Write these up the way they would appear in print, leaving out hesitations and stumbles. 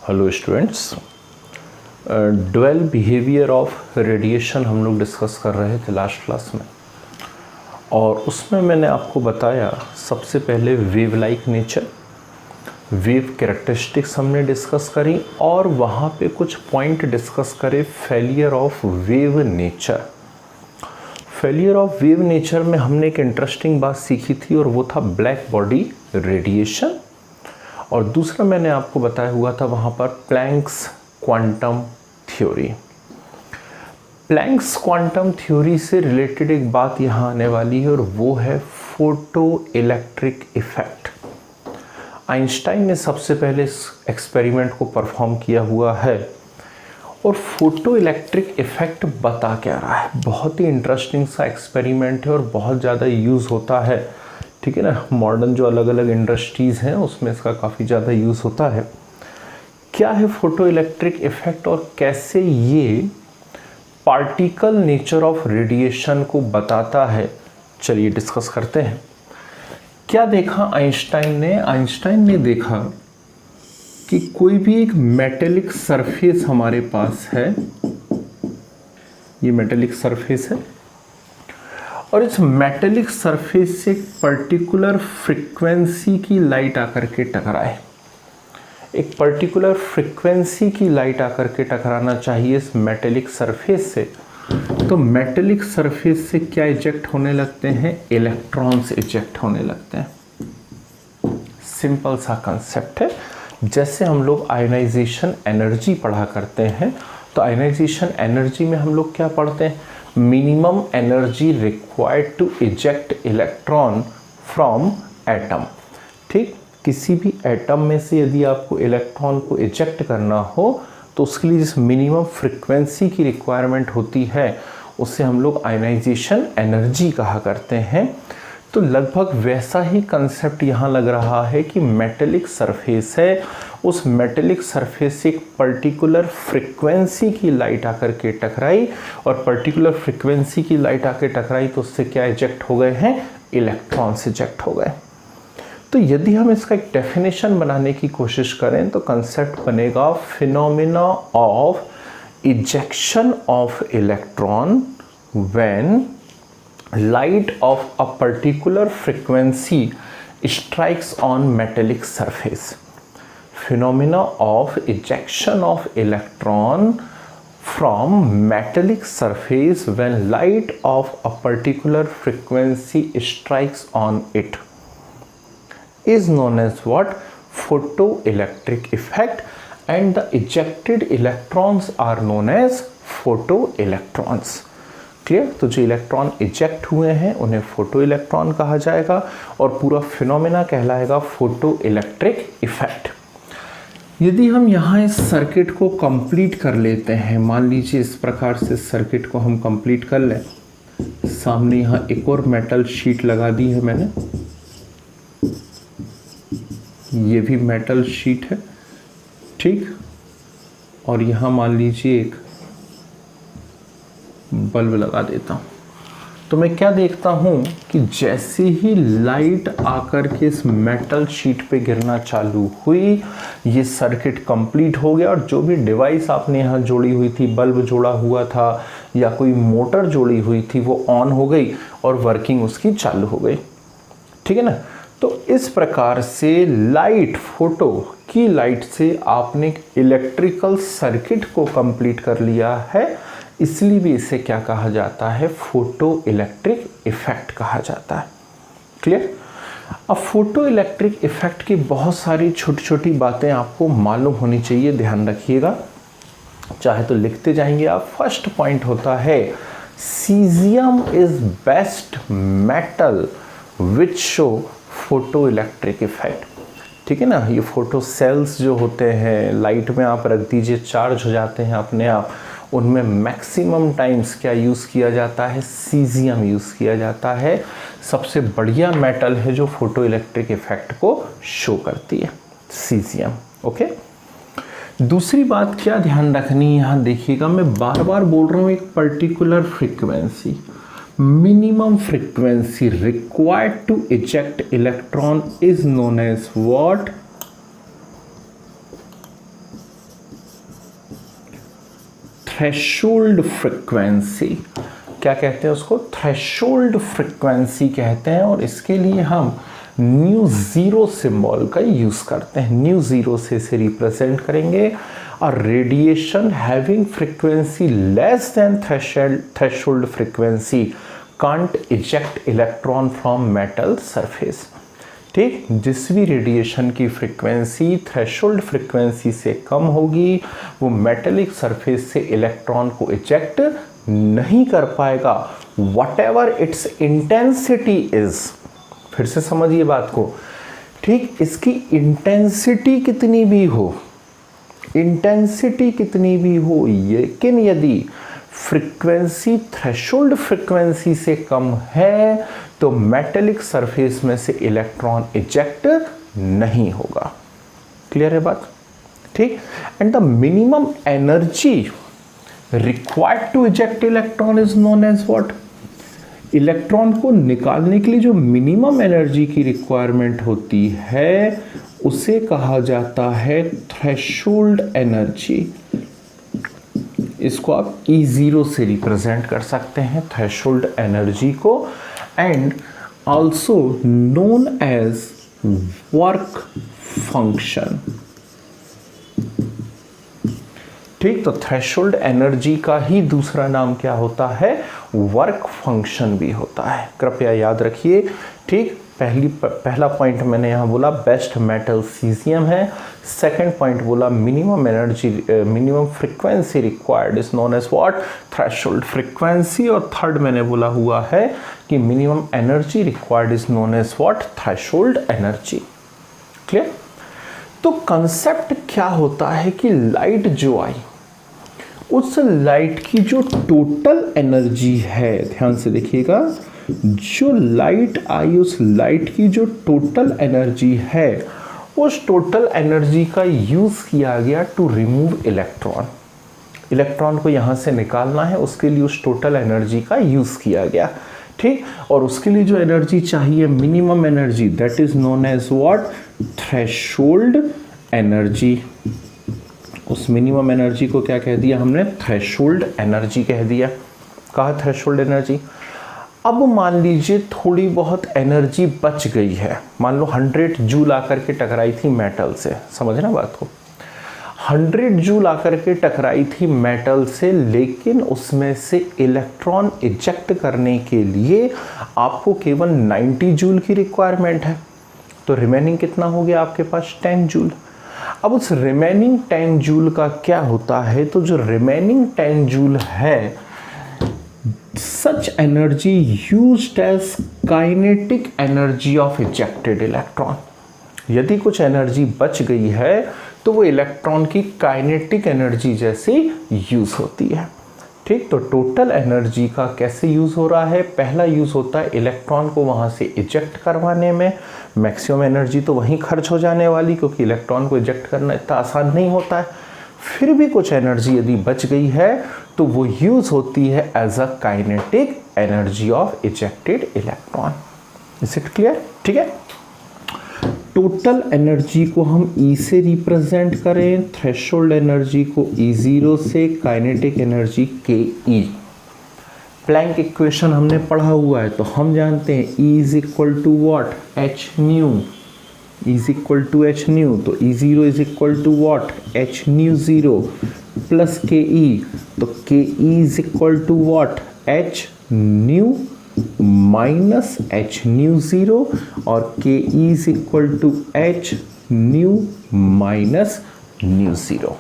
Hello students, dual behaviour of radiation हम लोग discuss कर रहे थे लास्ट क्लास में, और उसमें मैंने आपको बताया सबसे पहले wave like nature, wave characteristics हमने डिस्कस करी, और वहाँ पे कुछ पॉइंट डिस्कस करे failure of wave nature. Failure of wave nature में हमने एक इंटरेस्टिंग बात सीखी थी और वो था ब्लैक बॉडी रेडिएशन, और दूसरा मैंने आपको बताया हुआ था वहाँ पर Planck's quantum theory. Planck's quantum theory से रिलेटेड एक बात यहाँ आने वाली है और वो है फोटो इलेक्ट्रिक इफेक्ट। आइंस्टाइन ने सबसे पहले इस एक्सपेरिमेंट को परफॉर्म किया हुआ है, और फोटो इलेक्ट्रिक इफेक्ट बता क्या रहा है। बहुत ही इंटरेस्टिंग सा एक्सपेरिमेंट है और बहुत ज़्यादा यूज़ होता है, ठीक है ना। मॉडर्न जो अलग अलग इंडस्ट्रीज़ हैं उसमें इसका काफ़ी ज़्यादा यूज़ होता है। क्या है फोटो इलेक्ट्रिक इफेक्ट और कैसे ये पार्टिकल नेचर ऑफ रेडिएशन को बताता है, चलिए डिस्कस करते हैं। क्या देखा आइंस्टाइन ने देखा कि कोई भी एक मेटेलिक सरफेस हमारे पास है, ये मेटेलिक सरफेस है, और इस मेटेलिक सरफेस से एक पर्टिकुलर फ्रीक्वेंसी की लाइट आकर के टकराए। एक पर्टिकुलर फ्रीक्वेंसी की लाइट आकर के टकराना चाहिए इस मेटेलिक सरफेस से, तो मेटेलिक सरफेस से क्या इजेक्ट होने लगते हैं? इलेक्ट्रॉन्स इजेक्ट होने लगते हैं। सिंपल सा कंसेप्ट है। जैसे हम लोग आयनाइजेशन एनर्जी पढ़ा करते हैं, तो आयनाइजेशन एनर्जी में हम लोग क्या पढ़ते हैं? Minimum energy required to eject electron from atom. ठीक, किसी भी एटम में से यदि आपको इलेक्ट्रॉन को इजेक्ट करना हो तो उसके लिए जिस मिनिमम फ्रीक्वेंसी की रिक्वायरमेंट होती है उसे हम लोग आयनाइजेशन एनर्जी कहा करते हैं। तो लगभग वैसा ही कंसेप्ट यहाँ लग रहा है कि मेटेलिक सरफेस है, उस मेटेलिक सरफेस से एक पर्टिकुलर फ्रीक्वेंसी की लाइट आकर के टकराई, और पर्टिकुलर फ्रीक्वेंसी की लाइट आकर टकराई तो उससे क्या इजेक्ट हो गए हैं? इलेक्ट्रॉन्स इजेक्ट हो गए। तो यदि हम इसका एक डेफिनेशन बनाने की कोशिश करें तो कंसेप्ट बनेगा phenomena of ejection of electron when light of a particular frequency strikes on metallic surface. Phenomena of ejection of electron from metallic surface when light of a particular frequency strikes on it is known as what? Photoelectric effect, and the ejected electrons are known as photoelectrons. Clear? तो जो electron eject हुए हैं उन्हें photo electron कहा जाएगा, और पूरा phenomena कहलाएगा फोटो इलेक्ट्रिक इफेक्ट। यदि हम यहाँ इस सर्किट को कंप्लीट कर लेते हैं, मान लीजिए इस प्रकार से सर्किट को हम कंप्लीट कर लें, सामने यहाँ एक और मेटल शीट लगा दी है मैंने, ये भी मेटल शीट है, ठीक, और यहाँ मान लीजिए एक बल्ब लगा देता हूँ। तो मैं क्या देखता हूँ कि जैसे ही लाइट आकर के इस मेटल शीट पे गिरना चालू हुई, ये सर्किट कंप्लीट हो गया, और जो भी डिवाइस आपने यहाँ जोड़ी हुई थी, बल्ब जोड़ा हुआ था या कोई मोटर जोड़ी हुई थी, वो ऑन हो गई और वर्किंग उसकी चालू हो गई। ठीक है ना। तो इस प्रकार से लाइट, फोटो की लाइट से आपने इलेक्ट्रिकल सर्किट को कंप्लीट कर लिया है, इसलिए भी इसे क्या कहा जाता है? फोटो इलेक्ट्रिक इफेक्ट कहा जाता है। क्लियर? अब फोटो इलेक्ट्रिक इफेक्ट की बहुत सारी छोटी छोटी बातें आपको मालूम होनी चाहिए, ध्यान रखिएगा, चाहे तो लिखते जाएंगे आप। फर्स्ट पॉइंट होता है caesium is best metal which show photo electric effect. ठीक है ना। ये फोटो सेल्स जो होते हैं, लाइट में आप रख दीजिए, चार्ज हो जाते हैं अपने आप, उनमें मैक्सिमम टाइम्स क्या यूज़ किया जाता है? सीजियम यूज़ किया जाता है। सबसे बढ़िया मेटल है जो फोटो इलेक्ट्रिक इफेक्ट को शो करती है, सीजियम। ओके। दूसरी बात क्या ध्यान रखनी है, यहाँ देखिएगा, मैं बार बार बोल रहा हूँ एक particular frequency, minimum frequency required to eject electron is known as what? Threshold frequency, क्या कहते हैं उसको, थ्रेशोल्ड फ्रीक्वेंसी कहते हैं। और इसके लिए हम न्यू ज़ीरो सिंबल का यूज़ करते हैं। न्यू ज़ीरो से इसे रिप्रेजेंट करेंगे। और radiation having frequency less than threshold frequency can't eject electron from metal surface. ठीक, जिस भी रेडिएशन की फ्रीक्वेंसी थ्रेशोल्ड फ्रीक्वेंसी से कम होगी वो मेटेलिक सरफेस से इलेक्ट्रॉन को इजेक्ट नहीं कर पाएगा, what ever its intensity is. फिर से समझिए बात को, ठीक, इसकी इंटेंसिटी कितनी भी हो, इंटेंसिटी कितनी भी हो, लेकिन यदि फ्रीक्वेंसी थ्रेशोल्ड फ्रीक्वेंसी से कम है तो मेटेलिक सरफेस में से इलेक्ट्रॉन इजेक्ट नहीं होगा। क्लियर है बात? ठीक। And the minimum energy required to eject electron is known as what? Electron को निकालने के लिए जो मिनिमम एनर्जी की रिक्वायरमेंट होती है उसे कहा जाता है थ्रेशोल्ड एनर्जी। इसको आप E0 से रिप्रेजेंट कर सकते हैं, थ्रेशोल्ड एनर्जी को, and also known as work function. ठीक, तो थ्रेशोल्ड एनर्जी का ही दूसरा नाम क्या होता है? वर्क फंक्शन भी होता है। कृपया याद रखिए। ठीक, पहला पॉइंट मैंने यहाँ बोला बेस्ट मेटल सीजियम है। सेकंड पॉइंट बोला minimum energy, minimum frequency required is known as what? Threshold frequency. और थर्ड मैंने बोला हुआ है कि minimum energy required is known as what? Threshold energy. Clear? तो कंसेप्ट क्या होता है कि लाइट जो आई, उस लाइट की जो टोटल एनर्जी है, ध्यान से देखिएगा, जो लाइट आई उस लाइट की जो टोटल एनर्जी है, उस टोटल एनर्जी का यूज़ किया गया टू रिमूव इलेक्ट्रॉन। इलेक्ट्रॉन को यहाँ से निकालना है, उसके लिए उस टोटल एनर्जी का यूज़ किया गया। ठीक, और उसके लिए जो एनर्जी चाहिए, minimum energy, that is known as what? Threshold energy. उस मिनिमम एनर्जी को क्या कह दिया हमने? थ्रेशोल्ड एनर्जी कह दिया। कहा थ्रेशोल्ड एनर्जी। अब मान लीजिए थोड़ी बहुत एनर्जी बच गई है, मान लो 100 जूल आकर के टकराई थी मेटल से, समझना बात को, 100 जूल आकर के टकराई थी मेटल से, लेकिन उसमें से इलेक्ट्रॉन इजेक्ट करने के लिए आपको केवल 90 जूल की रिक्वायरमेंट है। तो रिमेनिंग कितना हो गया आपके पास? 10 जूल। अब उस रिमेनिंग 10 जूल का क्या होता है? तो जो रिमेनिंग 10 जूल है, such energy used as kinetic energy of ejected electron। यदि कुछ एनर्जी बच गई है तो वो इलेक्ट्रॉन की काइनेटिक एनर्जी जैसी यूज होती है। ठीक, तो टोटल एनर्जी का कैसे यूज हो रहा है? पहला यूज होता है इलेक्ट्रॉन को वहां से इजेक्ट करवाने में। मैक्सिमम एनर्जी तो वहीं खर्च हो जाने वाली, क्योंकि इलेक्ट्रॉन को इजेक्ट करना इतना आसान नहीं होता है। फिर भी कुछ एनर्जी यदि बच गई है तो वो यूज होती है as a kinetic energy of ejected electron. Is it clear? ठीक है, टोटल एनर्जी को हम E से रिप्रेजेंट करें, थ्रेशोल्ड एनर्जी को E0 से, kinetic energy KE। Planck equation हमने पढ़ा हुआ है तो हम जानते हैं E is equal to what? h nu. Is equal to H nu, तो E0 is equal to what? h nu 0 plus KE, तो KE is equal to what? h nu minus h nu 0, और KE is equal to h nu minus nu 0।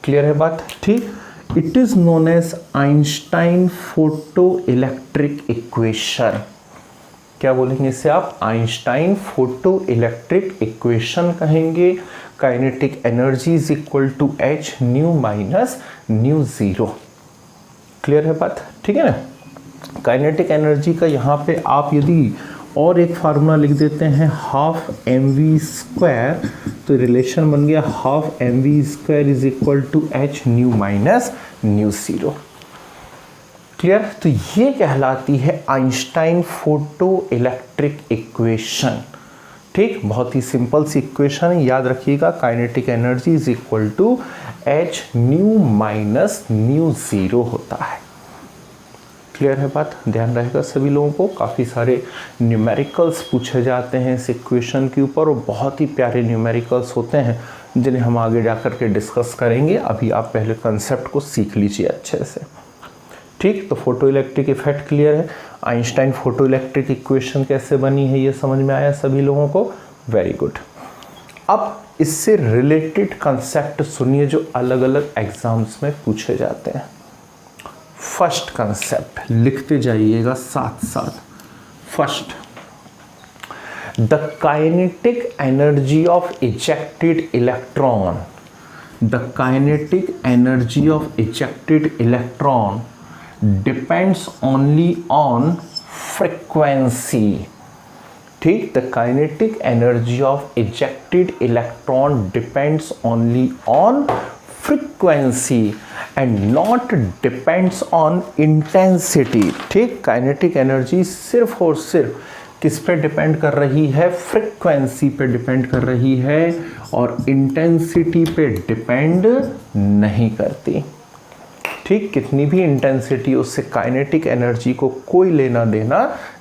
Clear है बात? ठीक, it is known as Einstein photo electric equation. क्या बोलेंगे इसे आप? Einstein photo electric equation कहेंगे। Kinetic energy is equal to h nu minus nu 0। Clear है बात? ठीक है ना। काइनेटिक एनर्जी का यहाँ पे आप यदि और एक फार्मूला लिख देते हैं हाफ mv², तो रिलेशन बन गया half mv² is equal to h nu minus nu 0। Clear? तो ये कहलाती है आइंस्टाइन फोटो इलेक्ट्रिक इक्वेशन। ठीक, बहुत ही सिंपल सी इक्वेशन है, याद रखिएगा। Kinetic energy is equal to H nu minus nu zero होता है। क्लियर है बात, ध्यान रहेगा सभी लोगों को। काफ़ी सारे न्यूमेरिकल्स पूछे जाते हैं इस इक्वेशन के ऊपर और बहुत ही प्यारे न्यूमेरिकल्स होते हैं जिन्हें हम आगे जाकर के डिस्कस करेंगे। अभी आप पहले कंसेप्ट को सीख लीजिए अच्छे से। ठीक, तो फोटो इलेक्ट्रिक इफेक्ट क्लियर है। आइंस्टाइन फोटो इलेक्ट्रिक इक्वेशन कैसे बनी है ये समझ में आया सभी लोगों को, वेरी गुड। अब इससे रिलेटेड कंसेप्ट सुनिए जो अलग अलग एग्जाम्स में पूछे जाते हैं। फर्स्ट कंसेप्ट लिखते जाइएगा साथ साथ। First, the kinetic energy of ejected electron, the kinetic energy of ejected electron depends only on frequency. ठीक, the kinetic energy of ejected electron depends only on frequency and not depends on intensity. ठीक, kinetic energy सिर्फ और सिर्फ किस पे depend कर रही है? फ्रीक्वेंसी पे डिपेंड कर रही है और इंटेंसिटी पे डिपेंड नहीं करती। ठीक, कितनी भी इंटेंसिटी, उससे काइनेटिक एनर्जी को कोई लेना देना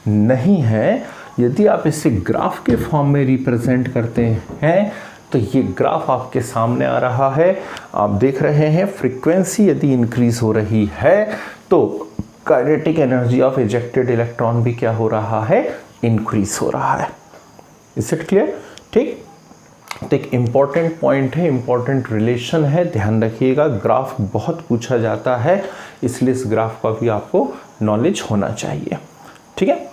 नहीं है। यदि आप इसे ग्राफ के फॉर्म में रिप्रेजेंट करते हैं तो ये ग्राफ आपके सामने आ रहा है, आप देख रहे हैं। फ्रीक्वेंसी यदि इंक्रीज हो रही है तो kinetic energy of ejected electron भी क्या हो रहा है? इंक्रीज हो रहा है। Is it clear? ठीक, तो एक इम्पॉर्टेंट पॉइंट है, इम्पॉर्टेंट रिलेशन है, ध्यान रखिएगा। ग्राफ बहुत पूछा जाता है, इसलिए इस ग्राफ का भी आपको नॉलेज होना चाहिए। ठीक है,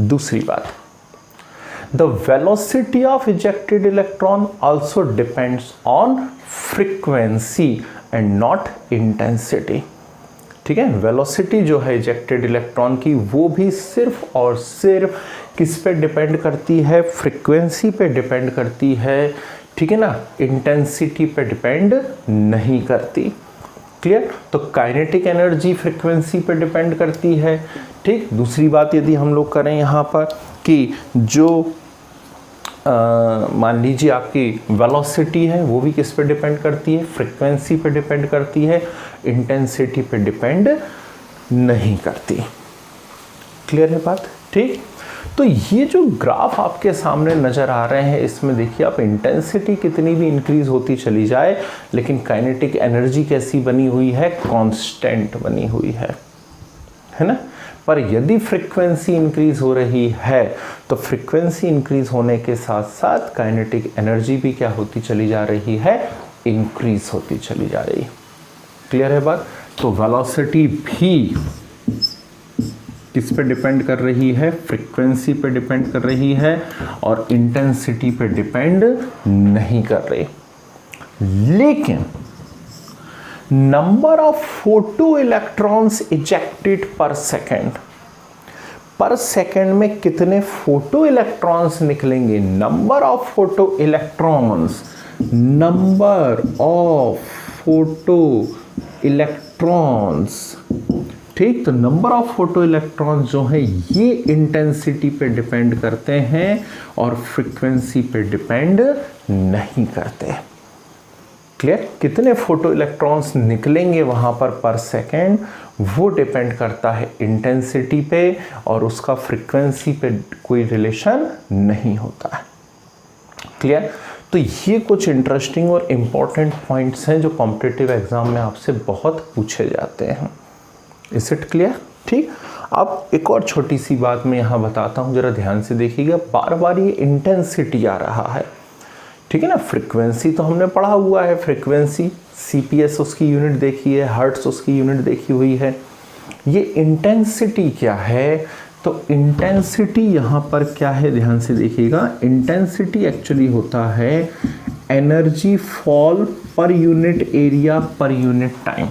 दूसरी बात, the velocity of ejected electron also depends on frequency and not intensity. ठीक है, वेलोसिटी जो है इजेक्टेड इलेक्ट्रॉन की वो भी सिर्फ और सिर्फ किस पे डिपेंड करती है? फ्रीक्वेंसी पे डिपेंड करती है। ठीक है ना, इंटेंसिटी पे डिपेंड नहीं करती। क्लियर? तो काइनेटिक एनर्जी फ्रीक्वेंसी पे डिपेंड करती है। ठीक, दूसरी बात यदि हम लोग करें यहाँ पर कि जो मान लीजिए आपकी वेलोसिटी है वो भी किस पे डिपेंड करती है? फ्रीक्वेंसी पे डिपेंड करती है, इंटेंसिटी पे डिपेंड नहीं करती। क्लियर है बात? ठीक, तो ये जो ग्राफ आपके सामने नज़र आ रहे हैं इसमें देखिए आप, इंटेंसिटी कितनी भी इंक्रीज होती चली जाए लेकिन काइनेटिक एनर्जी कैसी बनी हुई है? कांस्टेंट बनी हुई है ना। पर यदि फ्रीक्वेंसी इंक्रीज हो रही है तो फ्रीक्वेंसी इंक्रीज होने के साथ साथ काइनेटिक एनर्जी भी क्या होती चली जा रही है? इंक्रीज होती चली जा रही है। क्लियर है बात? तो वेलोसिटी भी किस पे डिपेंड कर रही है? फ्रीक्वेंसी पे डिपेंड कर रही है और इंटेंसिटी पे डिपेंड नहीं कर रही। लेकिन number of photo electrons ejected पर सेकेंड में कितने फोटो इलेक्ट्रॉन्स निकलेंगे? Number of photo electrons, number of photo electrons. ठीक, तो नंबर ऑफ फोटो इलेक्ट्रॉन्स जो है ये इंटेंसिटी पे डिपेंड करते हैं और फ्रीक्वेंसी पे डिपेंड नहीं करते। क्लियर? कितने फोटो इलेक्ट्रॉन्स निकलेंगे वहां पर सेकेंड, वो डिपेंड करता है इंटेंसिटी पे और उसका फ्रीक्वेंसी पे कोई रिलेशन नहीं होता है। क्लियर? तो ये कुछ इंटरेस्टिंग और इम्पॉर्टेंट पॉइंट्स हैं जो कॉम्पिटिटिव एग्जाम में आपसे बहुत पूछे जाते हैं। Is it clear? ठीक, अब एक और छोटी सी बात मैं यहाँ बताता हूँ, जरा ध्यान से देखिएगा। बार बार ये इंटेंसिटी आ रहा है, ठीक है ना। फ्रीक्वेंसी तो हमने पढ़ा हुआ है, फ्रीक्वेंसी CPS उसकी यूनिट देखी है, हर्ट्स उसकी यूनिट देखी हुई है। ये इंटेंसिटी क्या है? तो इंटेंसिटी यहाँ पर क्या है, ध्यान से देखिएगा। इंटेंसिटी एक्चुअली होता है energy fall per unit area per unit time.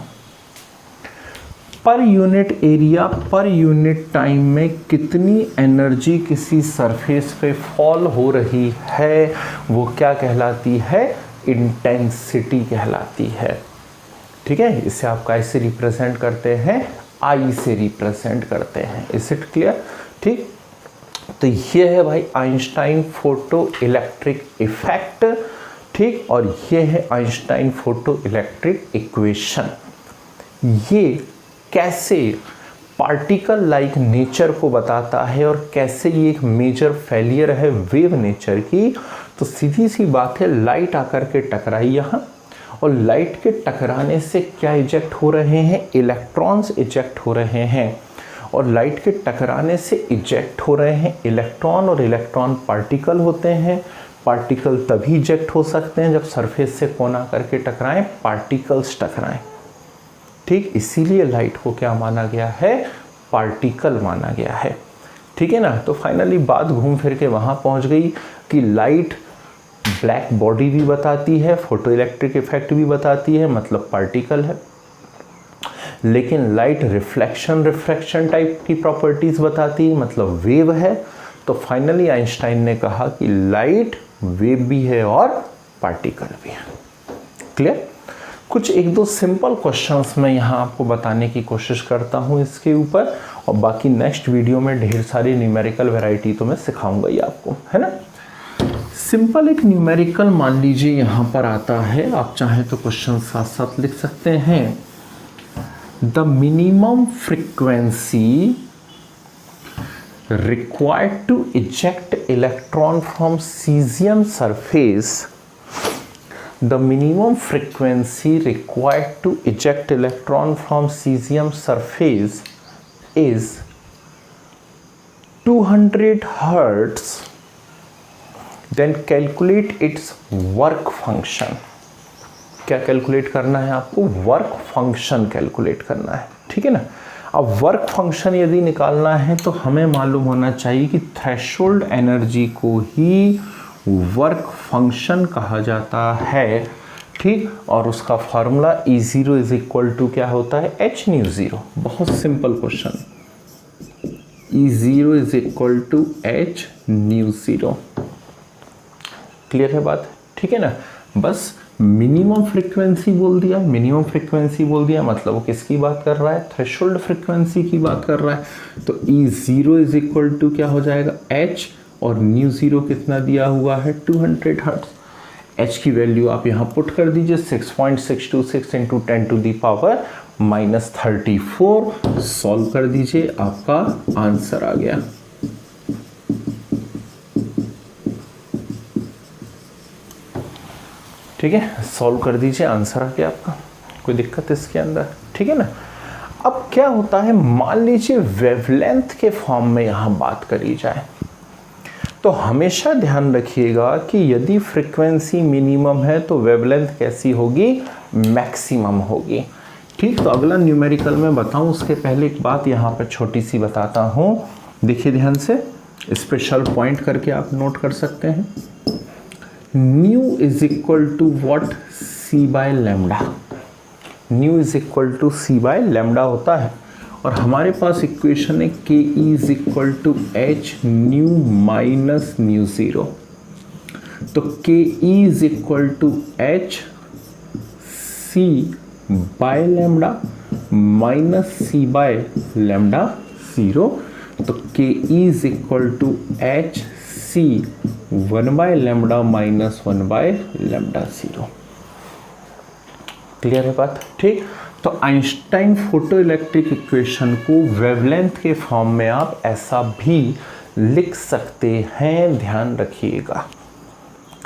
Per unit area per unit time में कितनी एनर्जी किसी सरफेस पे फॉल हो रही है वो क्या कहलाती है? इंटेंसिटी कहलाती है। ठीक है, इसे आप कैसे रिप्रेजेंट करते हैं? I से रिप्रेजेंट करते हैं। Is it clear? ठीक, तो ये है भाई आइंस्टाइन फोटो इलेक्ट्रिक इफेक्ट, ठीक, और ये है आइंस्टाइन फोटो इलेक्ट्रिक इक्वेशन। ये कैसे पार्टिकल लाइक नेचर को बताता है और कैसे ये एक मेजर फेलियर है वेव नेचर की। तो सीधी सी बात है, लाइट आकर के टकराई यहाँ, और लाइट के टकराने से क्या इजेक्ट हो रहे हैं, इलेक्ट्रॉन्स इजेक्ट हो रहे हैं, और लाइट के टकराने से इजेक्ट हो रहे हैं इलेक्ट्रॉन, और इलेक्ट्रॉन पार्टिकल होते हैं। पार्टिकल तभी इजेक्ट हो सकते हैं जब सरफेस से कौन आकर के टकराएं, पार्टिकल्स टकराएं, ठीक। इसीलिए लाइट को क्या माना गया है, पार्टिकल माना गया है, ठीक है ना। तो फाइनली बात घूम फिर के वहाँ पहुँच गई कि लाइट ब्लैक बॉडी भी बताती है, फोटो इलेक्ट्रिक इफेक्ट भी बताती है, मतलब पार्टिकल है। लेकिन लाइट रिफ्लेक्शन टाइप की प्रॉपर्टीज बताती है, मतलब वेव है। तो फाइनली आइंस्टाइन ने कहा कि लाइट वेव भी है और पार्टिकल भी है। क्लियर। कुछ एक दो सिंपल क्वेश्चंस मैं यहाँ आपको बताने की कोशिश करता हूँ इसके ऊपर, और बाकी नेक्स्ट वीडियो में ढेर सारी न्यूमेरिकल वैरायटी तो मैं सिखाऊंगा ही आपको, है ना। सिंपल एक न्यूमेरिकल मान लीजिए यहाँ पर आता है, आप चाहें तो क्वेश्चन साथ साथ लिख सकते हैं। The minimum frequency required to eject electron from cesium surface, the minimum frequency required to eject electron from cesium surface is 200 hertz. Then calculate its work function. क्या कैलकुलेट करना है आपको, वर्क फंक्शन कैलकुलेट करना है, ठीक है ना। अब वर्क फंक्शन यदि निकालना है तो हमें मालूम होना चाहिए कि थ्रेशोल्ड एनर्जी को ही वर्क फंक्शन कहा जाता है, ठीक। और उसका formula E0 is equal to क्या होता है, h न्यू ज़ीरो। बहुत simple question, E0 is equal to h nu zero. Clear है बात, ठीक है ना। बस मिनिमम फ्रीक्वेंसी बोल दिया, मिनिमम फ्रीक्वेंसी बोल दिया मतलब वो किसकी बात कर रहा है, थ्रेशोल्ड फ्रीक्वेंसी की बात कर रहा है। तो E0 इज इक्वल टू क्या हो जाएगा, h, और न्यू ज़ीरो कितना दिया हुआ है, 200 हर्ट्ज। h की वैल्यू आप यहाँ पुट कर दीजिए, 6.626 into 10 to the power -34। Solve कर दीजिए, आपका आंसर आ गया। ठीक है, सॉल्व कर दीजिए, आंसर आ गया आपका, कोई दिक्कत इसके अंदर, ठीक है ना। अब क्या होता है, मान लीजिए वेवलेंथ के फॉर्म में यहाँ बात करी जाए तो हमेशा ध्यान रखिएगा कि यदि फ्रीक्वेंसी मिनिमम है तो वेवलेंथ कैसी होगी, मैक्सिमम होगी, ठीक। तो अगला न्यूमेरिकल में बताऊं उसके पहले एक बात यहाँ पर छोटी सी बताता हूँ, देखिए ध्यान से, स्पेशल पॉइंट करके आप नोट कर सकते हैं। Nu is equal to what, C by lambda. Nu is equal to C by lambda होता है, और हमारे पास इक्वेशन है K E is equal to H nu minus nu zero. तो K E is equal to H C by lambda minus C by lambda zero. तो K E is equal to H C 1 by lambda minus 1 by lambda zero. Clear है बात, ठीक। तो Einstein photo electric equation को wavelength के form में आप ऐसा भी लिख सकते हैं, ध्यान रखिएगा।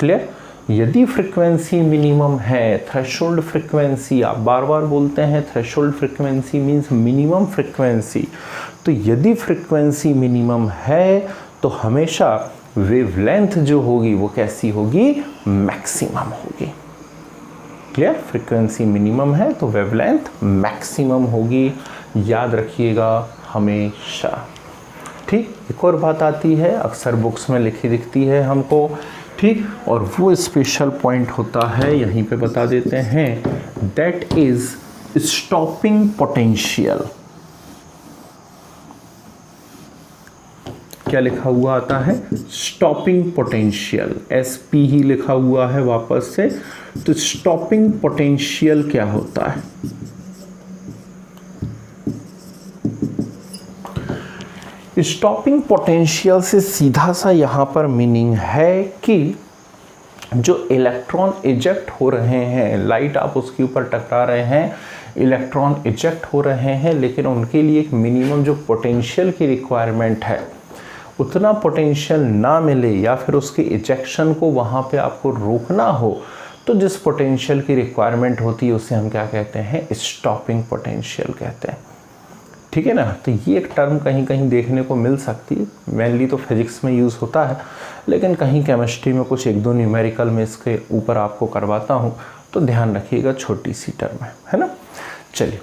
क्लियर। यदि फ्रीक्वेंसी मिनिमम है, थ्रेशोल्ड फ्रीक्वेंसी, आप बार बार बोलते हैं threshold frequency means minimum frequency, तो यदि फ्रीक्वेंसी मिनिमम है तो हमेशा वेवलेंथ जो होगी वो कैसी होगी, मैक्सिमम होगी। क्लियर। फ्रीक्वेंसी मिनिमम है तो वेवलेंथ मैक्सिमम होगी, याद रखिएगा हमेशा, ठीक। एक और बात आती है, अक्सर बुक्स में लिखी दिखती है हमको, ठीक, और वो स्पेशल पॉइंट होता है, यहीं पे बता देते हैं, दैट इज स्टॉपिंग पोटेंशियल। क्या लिखा हुआ आता है, स्टॉपिंग पोटेंशियल, SP ही लिखा हुआ है वापस से। तो स्टॉपिंग पोटेंशियल क्या होता है, स्टॉपिंग पोटेंशियल से सीधा सा यहाँ पर मीनिंग है कि जो इलेक्ट्रॉन इजेक्ट हो रहे हैं, लाइट आप उसके ऊपर टकरा रहे हैं, इलेक्ट्रॉन इजेक्ट हो रहे हैं, लेकिन उनके लिए एक मिनिमम जो पोटेंशियल की रिक्वायरमेंट है उतना पोटेंशियल ना मिले या फिर उसके इजेक्शन को वहाँ पे आपको रोकना हो, तो जिस पोटेंशियल की रिक्वायरमेंट होती है उसे हम क्या कहते हैं, स्टॉपिंग पोटेंशियल कहते हैं। ठीक है ना। तो ये एक टर्म कहीं कहीं देखने को मिल सकती है, मेनली तो फिजिक्स में यूज़ होता है, लेकिन कहीं केमिस्ट्री में कुछ एक दो न्यूमेरिकल में इसके ऊपर आपको करवाता हूँ, तो ध्यान रखिएगा, छोटी सी टर्म है ना। चलिए,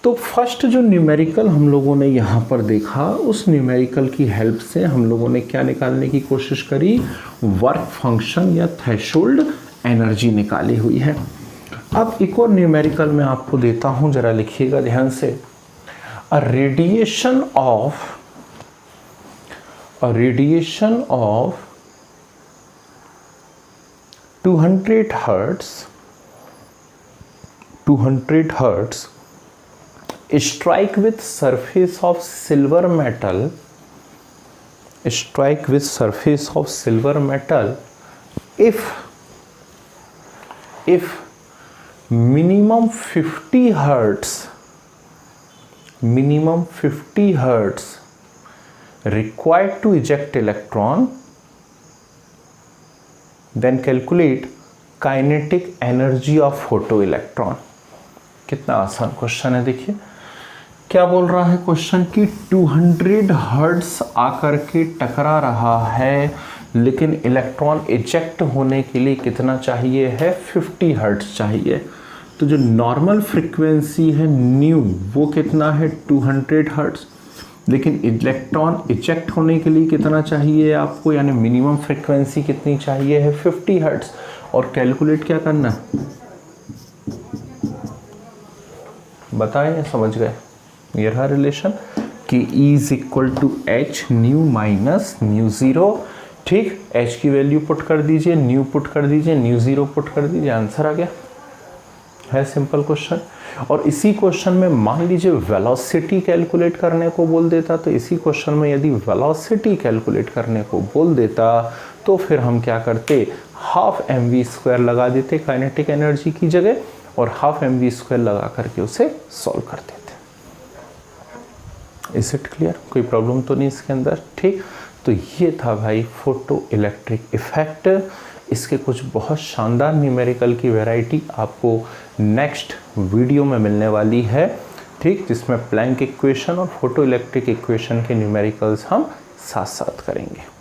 तो फर्स्ट जो न्यूमेरिकल हम लोगों ने यहाँ पर देखा, उस न्यूमेरिकल की हेल्प से हम लोगों ने क्या निकालने की कोशिश करी, वर्क फंक्शन या थ्रेशोल्ड एनर्जी निकाली हुई है। अब एक और न्यूमेरिकल मैं आपको देता हूँ, जरा लिखिएगा ध्यान से। A radiation of 200 hertz strike with surface of silver metal if minimum 50 hertz required to eject electron, then calculate kinetic energy of photoelectron। कितना आसान क्वेश्चन है, देखिए क्या बोल रहा है क्वेश्चन की 200 हर्ट्ज आकर के टकरा रहा है, लेकिन इलेक्ट्रॉन इजेक्ट होने के लिए कितना चाहिए है, 50 हर्ट्ज चाहिए। तो जो नॉर्मल फ्रीक्वेंसी है न्यू, वो कितना है, 200 हर्ट्ज, लेकिन इलेक्ट्रॉन इजेक्ट होने के लिए कितना चाहिए आपको, यानी मिनिमम फ्रीक्वेंसी कितनी चाहिए है, 50 हर्ट्ज। और कैलकुलेट क्या करना, बताएं, समझ गए, ये रहा रिलेशन कि E is equal to H nu minus nu zero. ठीक, एच की वैल्यू पुट कर दीजिए, न्यू पुट कर दीजिए, न्यू ज़ीरो पुट कर दीजिए, आंसर आ गया। है सिंपल क्वेश्चन। और इसी क्वेश्चन में मान लीजिए वेलोसिटी कैलकुलेट करने को बोल देता, तो इसी क्वेश्चन में यदि वेलोसिटी कैलकुलेट करने को बोल देता तो फिर हम क्या करते, हाफ mv² लगा देते काइनेटिक एनर्जी की जगह, और हाफ mv² लगा करके उसे सॉल्व कर देते। इज इट क्लियर, कोई प्रॉब्लम तो नहीं इसके अंदर। ठीक, तो ये था भाई फोटो इलेक्ट्रिक इफेक्ट। इसके कुछ बहुत शानदार न्यूमेरिकल की वैरायटी आपको नेक्स्ट वीडियो में मिलने वाली है। ठीक, जिसमें प्लैंक इक्वेशन और फोटो इलेक्ट्रिक इक्वेशन के न्यूमेरिकल्स हम साथ साथ करेंगे।